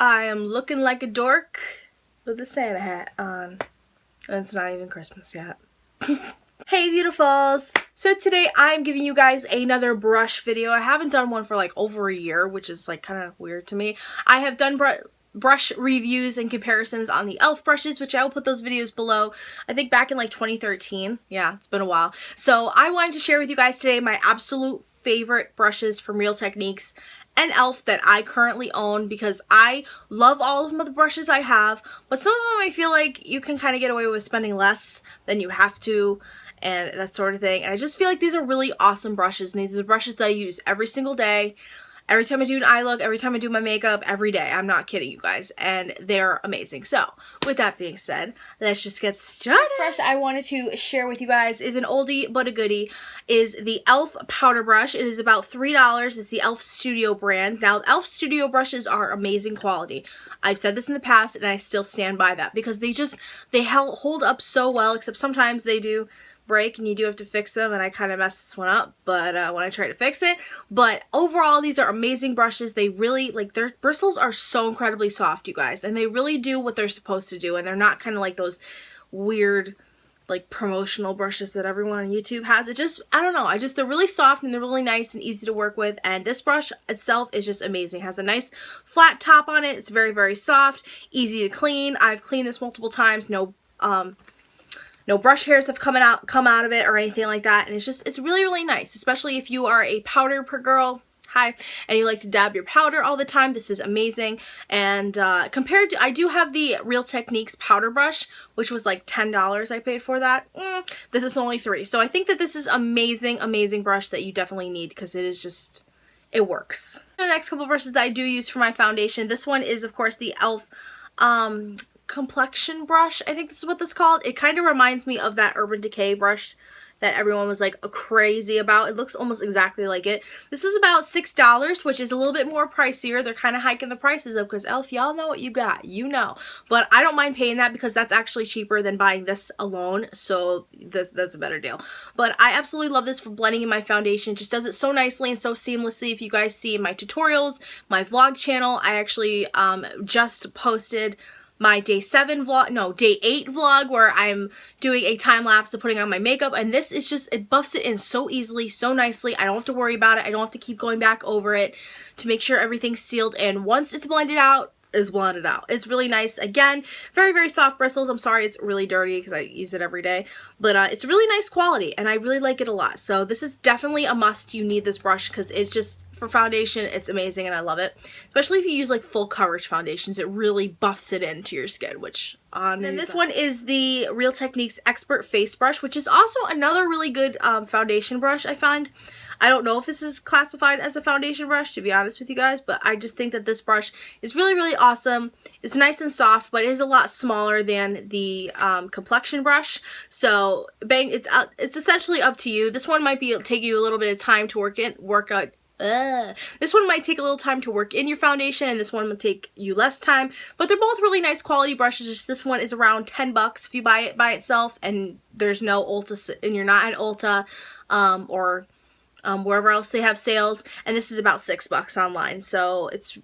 I am looking like a dork with a Santa hat on. And it's not even Christmas yet. Hey beautifuls! So today I'm giving you guys another brush video. I haven't done one for like over a year, which is like kind of weird to me. I have done brush reviews and comparisons on the e.l.f. brushes, which I will put those videos below, I think back in like 2013. Yeah, it's been a while. So I wanted to share with you guys today my absolute favorite brushes from Real Techniques and e.l.f. that I currently own, because I love all of the brushes I have, but some of them I feel like you can kind of get away with spending less than you have to and that sort of thing. And I just feel like these are really awesome brushes, and these are the brushes that I use every single day. Every time I do an eye look, every time I do my makeup, every day. I'm not kidding you guys, and they're amazing. So, with that being said, let's just get started. The brush I wanted to share with you guys is an oldie but a goodie, is the e.l.f. powder brush. It is about $3. It's the e.l.f. Studio brand. Now, e.l.f. Studio brushes are amazing quality. I've said this in the past, and I still stand by that, because they hold up so well, except sometimes they do break and you do have to fix them, and I kind of messed this one up but when I try to fix it. But overall, these are amazing brushes. They really, like, their bristles are so incredibly soft, you guys, and they really do what they're supposed to do, and they're not kind of like those weird like promotional brushes that everyone on YouTube has. It just, I don't know, they're really soft and they're really nice and easy to work with, and this brush itself is just amazing. It has a nice flat top on it. It's very, very soft, easy to clean. I've cleaned this multiple times. No brush hairs have come out of it or anything like that, and it's really, really nice, especially if you are a powder girl. Hi, and you like to dab your powder all the time. This is amazing. And compared to, I do have the Real Techniques powder brush, which was like $10 I paid for that. This is only $3. So I think that this is amazing, amazing brush that you definitely need, because it is just, it works. The next couple brushes that I do use for my foundation, this one is of course the e.l.f. Complexion brush, I think this is what this is called. It kind of reminds me of that Urban Decay brush that everyone was like crazy about. It looks almost exactly like it. This was about $6, which is a little bit more pricier. They're kind of hiking the prices up because e.l.f., y'all know what you got, you know. But I don't mind paying that, because that's actually cheaper than buying this alone, so that's a better deal. But I absolutely love this for blending in my foundation. It just does it so nicely and so seamlessly. If you guys see in my tutorials, my vlog channel, I actually just posted my day 8 vlog, where I'm doing a time lapse of putting on my makeup, and this is just, it buffs it in so easily, so nicely. I don't have to worry about it. I don't have to keep going back over it to make sure everything's sealed, and once it's blended out, is blended out. It's really nice. Again, very, very soft bristles. I'm sorry it's really dirty because I use it every day, but it's really nice quality, and I really like it a lot. So this is definitely a must. You need this brush, because it's just, for foundation, it's amazing, and I love it. Especially if you use like full coverage foundations, it really buffs it into your skin, which and then this one is the Real Techniques Expert Face Brush, which is also another really good foundation brush, I find. I don't know if this is classified as a foundation brush, to be honest with you guys, but I just think that this brush is really, really awesome. It's nice and soft, but it is a lot smaller than the Complexion brush. So it's essentially up to you. This one might take you a little bit of time to work out. This one might take a little time to work in your foundation, and this one will take you less time, but they're both really nice quality brushes. Just this one is around $10 if you buy it by itself, and there's no Ulta, and you're not at Ulta or wherever else they have sales, and this is about $6 online. So it's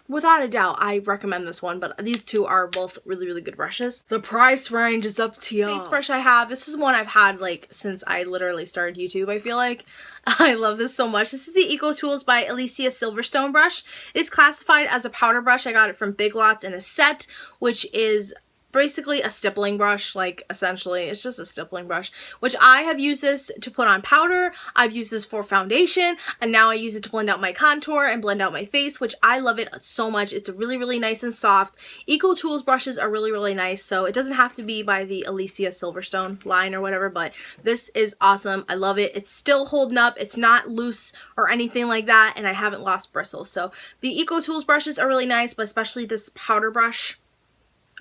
without a doubt, I recommend this one, but these two are both really, really good brushes. The price range is up to y'all. Face brush I have, this is one I've had like since I literally started YouTube, I feel like. I love this so much. This is the ECOTOOLS by Alicia Silverstone brush. It is classified as a powder brush. I got it from Big Lots in a set, which is basically a stippling brush. Like, essentially it's just a stippling brush, which I have used this to put on powder. I've used this for foundation, and now I use it to blend out my contour and blend out my face, which I love it so much. It's really, really nice and soft. ECOTOOLS brushes are really, really nice, so it doesn't have to be by the Alicia Silverstone line or whatever, but this is awesome. I love it. It's still holding up. It's not loose or anything like that, and I haven't lost bristles. So the ECOTOOLS brushes are really nice, but especially this powder brush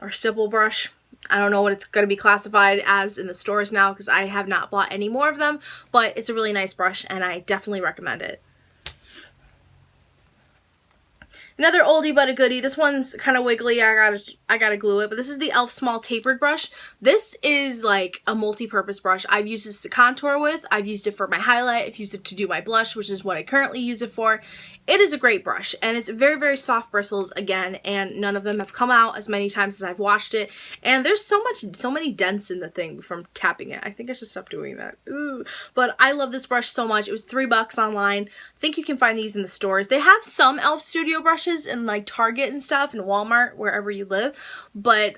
or stipple brush. I don't know what it's going to be classified as in the stores now, because I have not bought any more of them, but it's a really nice brush, and I definitely recommend it. Another oldie but a goodie. This one's kind of wiggly. I gotta glue it. But this is the e.l.f. Small Tapered brush. This is like a multi-purpose brush. I've used this to contour with. I've used it for my highlight. I've used it to do my blush, which is what I currently use it for. It is a great brush, and it's very, very soft bristles again, and none of them have come out as many times as I've washed it. And there's so many dents in the thing from tapping it. I think I should stop doing that. Ooh. But I love this brush so much. It was $3 online. I think you can find these in the stores. They have some e.l.f. Studio brushes in like Target and stuff and Walmart, wherever you live, but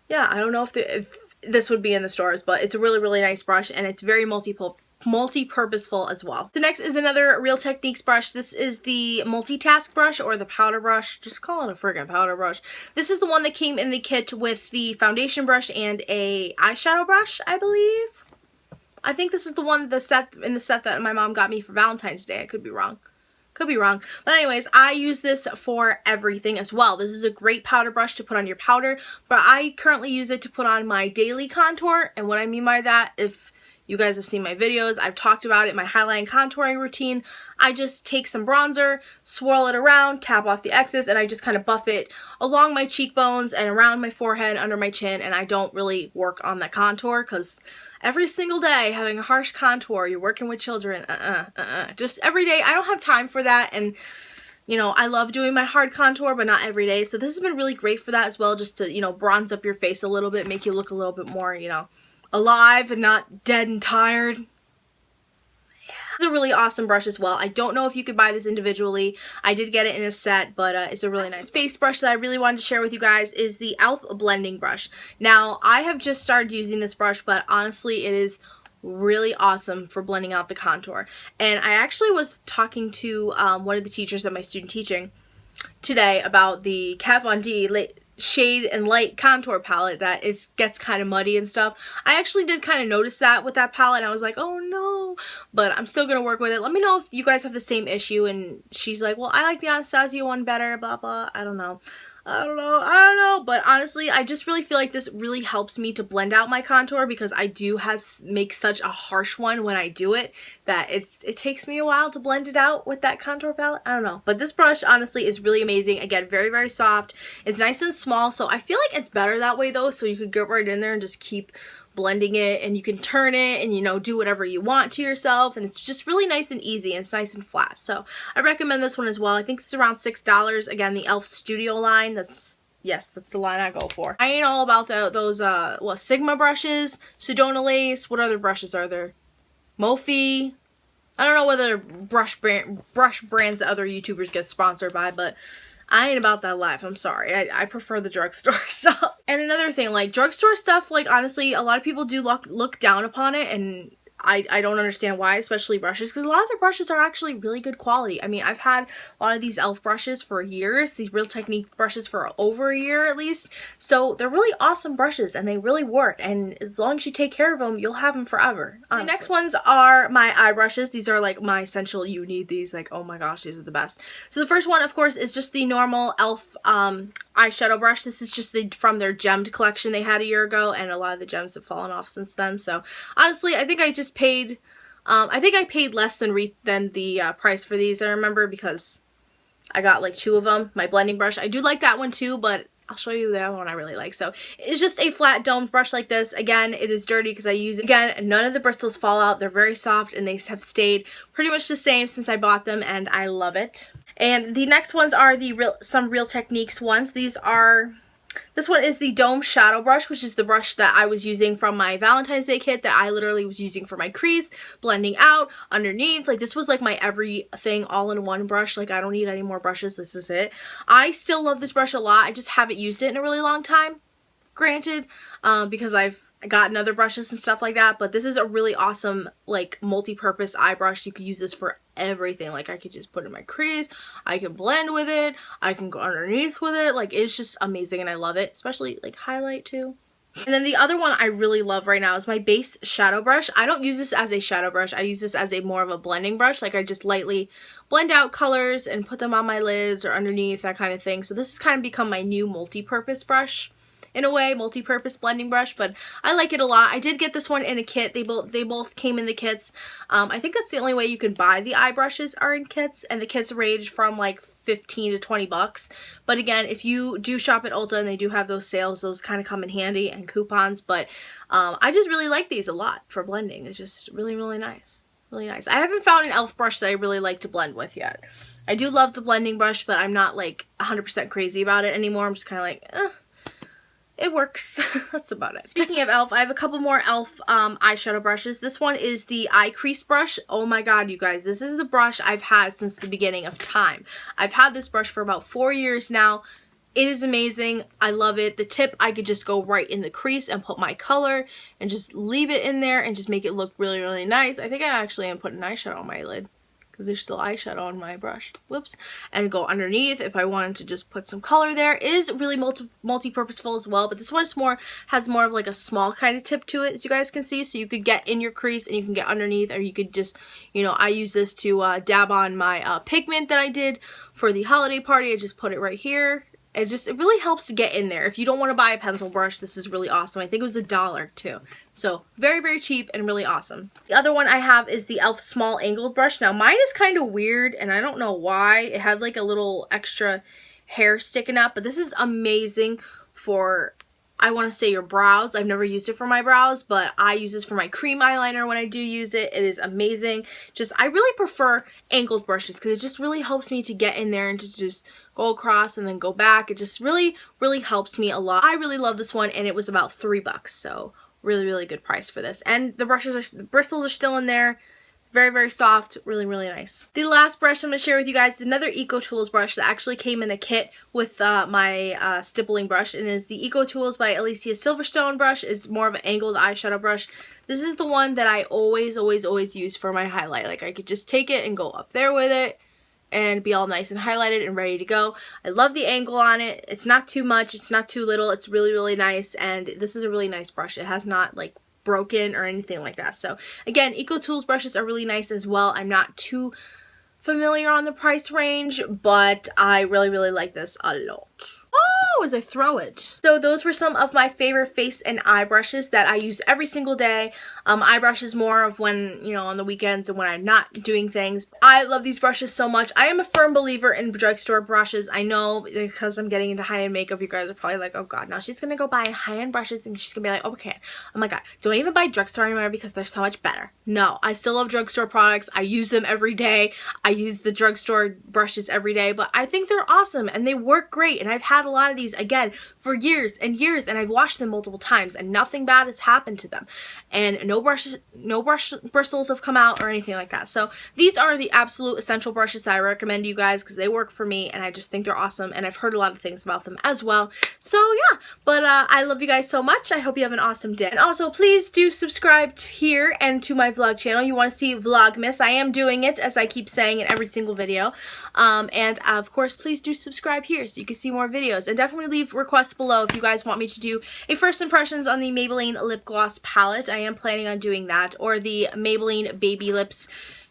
yeah, I don't know if this would be in the stores, but it's a really, really nice brush, and it's very multi-purposeful as well. So next is another Real Techniques brush. This is the multitask brush, or the powder brush. Just call it a friggin' powder brush. This is the one that came in the kit with the foundation brush and a eyeshadow brush, I believe. I think this is the one in the set that my mom got me for Valentine's Day. I could be wrong. Could be wrong. But anyways, I use this for everything as well. This is a great powder brush to put on your powder, but I currently use it to put on my daily contour. And what I mean by that, if you guys have seen my videos, I've talked about it, my highlight and contouring routine. I just take some bronzer, swirl it around, tap off the excess, and I just kind of buff it along my cheekbones and around my forehead, under my chin, and I don't really work on the contour because every single day having a harsh contour, you're working with children, just every day. I don't have time for that, and you know, I love doing my hard contour, but not every day. So this has been really great for that as well, just to, you know, bronze up your face a little bit, make you look a little bit more, you know, alive and not dead and tired. It's a really awesome brush as well. I don't know if you could buy this individually. I did get it in a set, but it's a really nice face brush that I really wanted to share with you guys is the e.l.f. blending brush. Now, I have just started using this brush, but honestly, it is really awesome for blending out the contour. And I actually was talking to one of the teachers at my student teaching today about the Kat Von D shade and light contour palette that gets kind of muddy and stuff. I actually did kind of notice that with that palette, and I was like, oh no, but I'm still gonna work with it. Let me know if you guys have the same issue. And she's like, well, I like the Anastasia one better, blah blah. I don't know, but honestly, I just really feel like this really helps me to blend out my contour, because I do make such a harsh one when I do it that it takes me a while to blend it out with that contour palette. I don't know, but this brush honestly is really amazing. Again, very, very soft. It's nice and small, so I feel like it's better that way though, so you could get right in there and just keep blending it, and you can turn it and, you know, do whatever you want to yourself, and it's just really nice and easy, and it's nice and flat. So I recommend this one as well. I think it's around $6. Again, the e.l.f. Studio line. That's the line I go for. I ain't all about those Sigma brushes, Sedona Lace. What other brushes are there? Mophie. I don't know whether brush brands that other YouTubers get sponsored by, but I ain't about that life. I'm sorry. I prefer the drugstore stuff. And another thing, like drugstore stuff, like honestly, a lot of people do look down upon it, and I don't understand why, especially brushes, because a lot of their brushes are actually really good quality. I mean, I've had a lot of these e.l.f. brushes for years, these Real Techniques brushes for over a year at least, so they're really awesome brushes, and they really work, and as long as you take care of them, you'll have them forever, honestly. The next ones are my eye brushes. These are like my essential, you need these, like, oh my gosh, these are the best. So the first one, of course, is just the normal e.l.f. Eyeshadow brush. This is just from their gemmed collection they had a year ago, and a lot of the gems have fallen off since then. So honestly, I think I just paid less than the price for these. I remember, because I got like 2 of them. My blending brush, I do like that one too, but I'll show you the other one I really like. So it's just a flat domed brush like this. Again, it is dirty because I use it. Again, none of the bristles fall out. They're very soft, and they have stayed pretty much the same since I bought them, and I love it. And the next ones are some Real Techniques ones. This one is the Dome Shadow Brush, which is the brush that I was using from my Valentine's Day kit that I literally was using for my crease, blending out, underneath. Like, this was like my everything all-in-one brush. Like, I don't need any more brushes. This is it. I still love this brush a lot. I just haven't used it in a really long time, granted, because I've gotten other brushes and stuff like that, but this is a really awesome, like, multi-purpose eye brush. You could use this for everything. Like, I could just put it in my crease, I can blend with it, I can go underneath with it. Like, it's just amazing, and I love it, especially like highlight too. And then the other one I really love right now is my base shadow brush. I don't use this as a shadow brush. I use this as a more of a blending brush. Like, I just lightly blend out colors and put them on my lids or underneath, that kind of thing. So this has kind of become my new multi-purpose brush. in a way, multi-purpose blending brush, but I like it a lot. I did get this one in a kit. They both came in the kits. I think that's the only way you can buy the eye brushes are in kits, and the kits range from like 15 to 20 bucks. But again, if you do shop at Ulta and they do have those sales, those kind of come in handy, and coupons. But I just really like these a lot for blending. It's just really, really nice. Really nice. I haven't found an e.l.f. brush that I really like to blend with yet. I do love the blending brush, but I'm not like 100% crazy about it anymore. I'm just kind of like, it works. That's about it. Speaking of e.l.f., I have a couple more e.l.f. Eyeshadow brushes. This one is the eye crease brush. Oh my god, you guys. This is the brush I've had since the beginning of time. I've had this brush for about 4 years now. It is amazing. I love it. The tip, I could just go right in the crease and put my color and just leave it in there and just make it look really, really nice. I think I actually am putting eyeshadow on my lid because there's still eyeshadow on my brush. Whoops. And go underneath if I wanted to just put some color there. It is really multi-purposeful as well, but this one has more of like a small kind of tip to it, as you guys can see. So you could get in your crease and you can get underneath, or you could just, you know, I use this to dab on my pigment that I did for the holiday party. I just put it right here. It really helps to get in there. If you don't want to buy a pencil brush, this is really awesome. I think it was $1 too. So very, very cheap and really awesome. The other one I have is the e.l.f. small angled brush. Now mine is kind of weird and I don't know why. It had like a little extra hair sticking up, but this is amazing for, I want to say, your brows. I've never used it for my brows, but I use this for my cream eyeliner when I do use it. It is amazing. I really prefer angled brushes because it just really helps me to get in there and to just go across and then go back. It just really, really helps me a lot. I really love this one, and it was about $3, so really, really good price for this. And the bristles are still in there. Very, very soft. Really, really nice. The last brush I'm going to share with you guys is another EcoTools brush that actually came in a kit with my stippling brush, and is the EcoTools by Alicia Silverstone brush. It's more of an angled eyeshadow brush. This is the one that I always, always, always use for my highlight. Like, I could just take it and go up there with it and be all nice and highlighted and ready to go. I love the angle on it. It's not too much. It's not too little. It's really, really nice, and this is a really nice brush. It has not, like, broken or anything like that. So again, EcoTools brushes are really nice as well. I'm not too familiar on the price range, but I really, really like this a lot. Oh, as I throw it. So those were some of my favorite face and eye brushes that I use every single day. Eye brushes more of when, you know, on the weekends and when I'm not doing things. I love these brushes so much. I am a firm believer in drugstore brushes. I know because I'm getting into high-end makeup, you guys are probably like, oh god, now she's gonna go buy high-end brushes and she's gonna be like, okay, oh my god, don't even buy drugstore anymore because they're so much better. No, I still love drugstore products. I use them every day. I use the drugstore brushes every day, but I think they're awesome and they work great, and I've had a lot of these again for years and years, and I've washed them multiple times and nothing bad has happened to them, and no brush bristles have come out or anything like that. So these are the absolute essential brushes that I recommend to you guys because they work for me and I just think they're awesome, and I've heard a lot of things about them as well. So yeah, but I love you guys so much. I hope you have an awesome day, and also please do subscribe here and to my vlog channel. You want to see Vlogmas? I am doing it, as I keep saying in every single video, and of course please do subscribe here so you can see more videos, and definitely leave requests below if you guys want me to do a first impressions on the Maybelline lip gloss palette. I am planning on doing that, or the Maybelline Baby Lips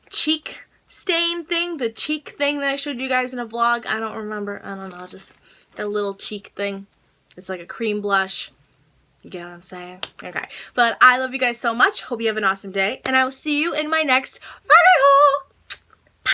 cheek stain thing, the cheek thing that I showed you guys in a vlog. I don't remember. I don't know, just that little cheek thing. It's like a cream blush. You get what I'm saying? Okay. But I love you guys so much. Hope you have an awesome day, and I will see you in my next video.